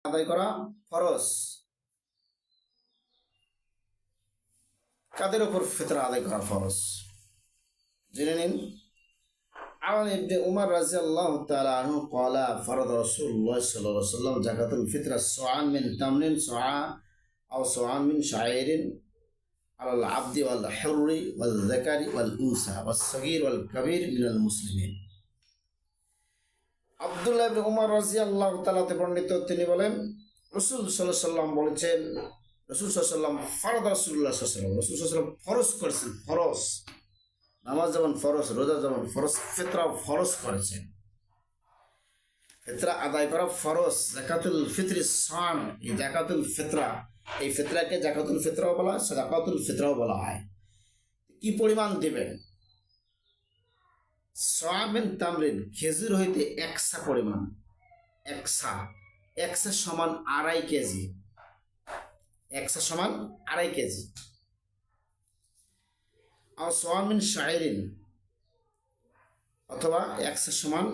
আদায় করা ফরজ। কাদের উপর ফিতরা আদায় করা ফরজ জেনে নিন। عن ابن عمر رضي الله تعالى عنه قال فرض رسول الله صلى الله عليه وسلم زكاة الفطر صاعا من تمر صاعا أو صاعا من شعير على العبد والحر والذكر والأنثى والصغير والكبير من المسلمين। আব্দুল্লাহ ইবনে উমর রাদিয়াল্লাহু তাআলা তে বর্ণিত, তিনি বলেন রাসূল সাল্লাল্লাহু আলাইহি ওয়াসাল্লাম বলেছেন, রাসূল সাল্লাল্লাহু আলাইহি ওয়াসাল্লাম ফরজ রাসূলুল্লাহ সাল্লাল্লাহু আলাইহি ওয়াসাল্লাম, রাসূল সাল্লাল্লাহু আলাইহি ওয়াসাল্লাম ফরজ করেছেন। ফরজ নামাজ যেমন ফরজ, রোজা যেমন ফরজ, ফিতরা ফরজ করেছেন। ফিতরা আদায় করা ফরজ। যাকাতুল ফিতরি সান, এই যাকাতুল ফিতরা, এই ফিতরাকে যাকাতুল ফিতরাও বলা হয়, সাদাকাতুল ফিতরাও বলা হয়। কি পরিমাণ দিবেন? সামিন তামরিন, খেজুর হইতে একসা পরিমাণ। একসা, একসা সমান 2.5 কেজি। একসা সমান 2.5 কেজি। আর সোয়ামিন শাইরিন, অথবা একসা সমান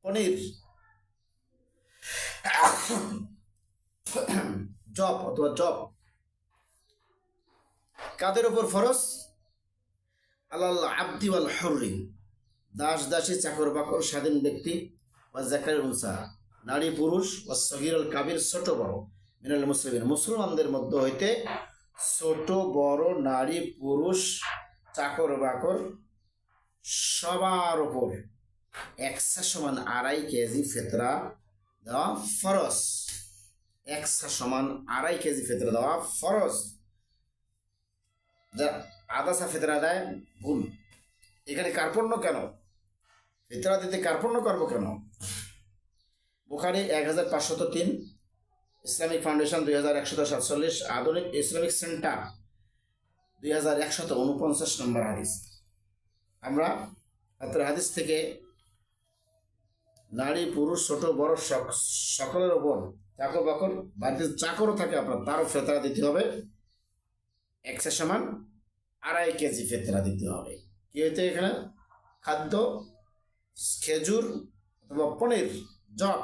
পনির, জব অথবা জব। কাদের উপর ফরজ? আলাল আবদি ওয়াল হুররি, দাস দাসী, চাকর বাকর, স্বাধীন ব্যক্তি, ওয়া যাকার উনসা, নারী পুরুষ, ওয়া সগীর আল কাবির, ছোট বড়, মিনাল মুসলিমিন, মুসলমানদের মধ্যে হইতে ছোট বড়, নারী পুরুষ, চাকর বাকর সবার উপর একসা সমান 2.5 কেজি ফিতরা দেওয়া ফরজ। একসা সমান 2.5 কেজি ফিতরা দেওয়া ফরজ। যা আদাসা ফিতরা দেয় ভুল। এখানে কার্পণ্য কেন? ফিতরা দিতে কার্পণ্য করবো কেন? বুখারী 1503, ইসলামিক ফাউন্ডেশন 2147, আধুনিক ইসলামিক সেন্টার 2149 নম্বর হাদিস। আমরা হাদিস থেকে নারী পুরুষ ছোট বড় সকলের ওপর, চাকর বাকর, বাড়িতে চাকরও থাকে আপনার, তারও ফিতরা দিতে হবে। একসা সমান 2.5 কেজি ফিতরা দিতে হবে। কি হইতে এখানে? খাদ্য, খেজুর অথবা পনির, জব।